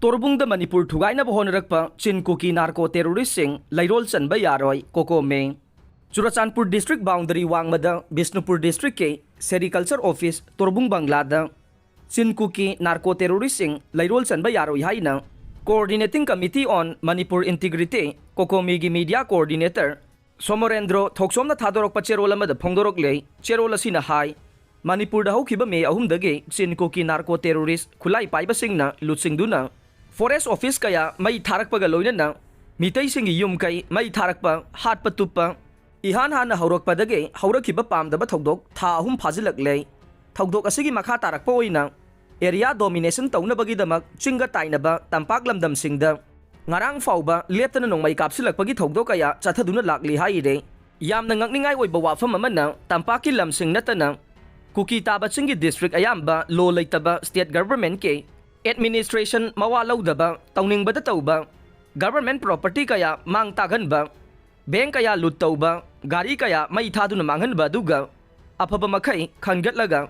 तोरबुंग मणिपुर थुगाइनब होनरक्प चिन कुकी नार्को टेरोरिस्टसिंग लैरोल चनब यारोय कोकोमें चुराचानपुर डिस्ट्रिक्ट बाउंड्री वांगमद बिष्णुपुर डिस्ट्रिक्ट के सेरिकल्चर ऑफिस तोरबुंग बंगलाद चिन कुकी नार्को टेरोरिस्टसिंग लैरोल चनब यारोय हाइना coordinating committee on Manipur integrity COCOMI की मीडिया कोऑर्डिनेटर सोमोरेंद्रो थोक्सोमना थादोरक चेरोल अमद फोंदोरकले चेरोल असिना हाई मणिपुर हौखिब मे अहुमदगे चिन कुकी नार्को टेरोरिस्ट खुलाई पाइबसिंगना लुचिंगदुना फॉरेस्ट ऑफिस कया मई थारकपग लोइनना मितैसिंगी युम कई मई थारकप हाटप तुप इहान हान हौरकपदगे हौरखिब पामदब थौदोक था अहुम फाजिलकले थौदोक असिगी मखा तारकप ओइना एरिया डोमिनेशन तौनबगीदमक चिंग ताइनब तंपाक लमदमसिंगद ngarang fauba leptana nongmai kapsilakpagi thokdo kaya chathaduna lakli haire yamna ngakningai oiba wafam amana tampaki lamsing natana kuki taba chingi district ayamba lo leitaba state government ke administration mawa laudaba tauningbada tauba government property kaya mang taganba bank kaya lut tauba gari kaya mai thaduna manghanba duga afaba makhai khangatlaga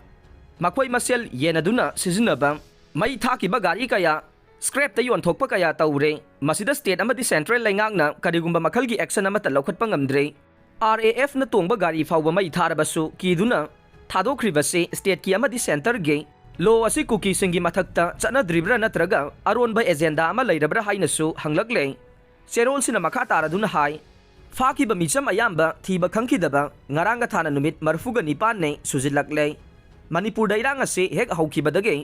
makhoi masel yenaduna sizinaba mai thakiba gari kaya scrap ta yon thokpa kaya taure masida state amadi central laingakna karigumba makhalgi action amata lokhatpa ngamdre RAF na tongba gari fawba mai tharabasu kiduna thadokhribase state ki amadi center ge lo asi kuki singi mathakta chana dribra natraga aronba agenda ama leirabra hainasu hanglakle serol sina makha taraduna hai fakiba micham ayamba thiba khangkidaba ngaranga thana numit marfuga nipan ne sujilakle manipur dairang ase hek haukibadage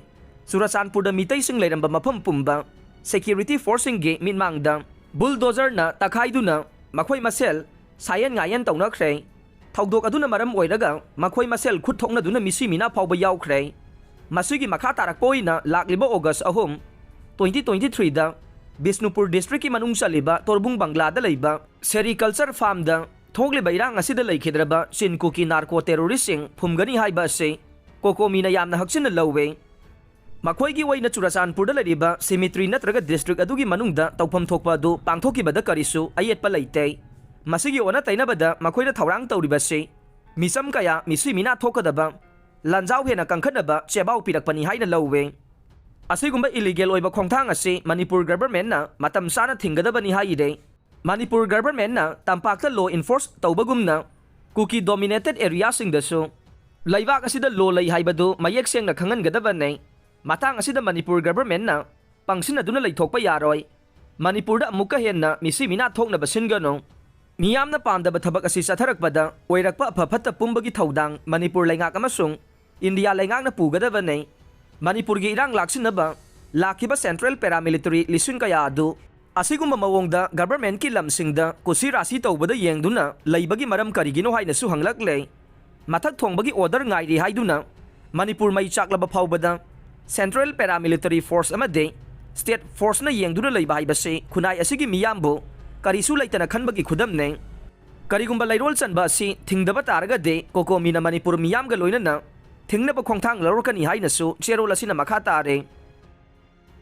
Churachandpur mitai sing leiramba mafam pumba security forcing ge minmangda bulldozer na takhaiduna makhoi masel sayan ngayan taunakre thaudok aduna maram oiraga makhoi masel khut thokna duna misi mina phawba yaukre masigi makha tarakpoina lakliba August 3 2023 da Bishnupur district ki manung chaliba Torbung Bangla da leiba sericulture farm da thokliba irang asida leikhidraba Chin Kuki narco terroristing phumgani haiba se kokomina yamna hakchina lowe मखोइगी वैना चुराचानपुर लैरिबा cemetery नत्रगा district अदुगी मनुंगदा तौफम थोकपा दु पांगथोकिबदा करिसु अयेतपा लैते मसिगी ओना तैनाबदा मखोइना थौरांग तौरिबासे मिसम कया मिसि मिना थोकदबा लंजाव हेना कंखनबा चेबाव पिरकपनी हाइना लौवे असिगुम्बा इलीगल ओइबा खोंथांग असे मणिपुर गवर्नमेंट ना मतम साना थिंगदबनी हाइदे मणिपुर गवर्नमेंट ना तंपाकता लॉ इन्फोर्स तौबगुमना कुकी डोमिनेटेड एरिया सिंगदसु लैबाक असिदा लॉ लै हाइबदु मयेक सेंगना खंगनगदबने matang asida Manipur government na pangsina duna leithokpa yaroi Manipur da amuka henna misi mina thokna basingano miyamna pamdaba thabak asi satharakpada oirakpa aphaphata pumbagi thodang Manipur laingak amasung India laingak na pugadabane Manipur gi irang laksinaba lakiba central paramilitary lisun kaya adu asigumba mawongda government ki lamsingda kusi rasi tawbada yengduna leibagi maram karigino haina su hanglakle mathak thongbagi order ngairi haiduna Manipur mai chaklaba phawbada Central Paramilitary Force amade State Force na yengduna leiba haibase khunai asigi miyambo karisu leitana khanbagi khudamne karigumba lairol chanba asi thingdaba taraga de kokomi na Manipur miyamga loinana thingnaba khongthang lorokani hainasu cherol asina makha tare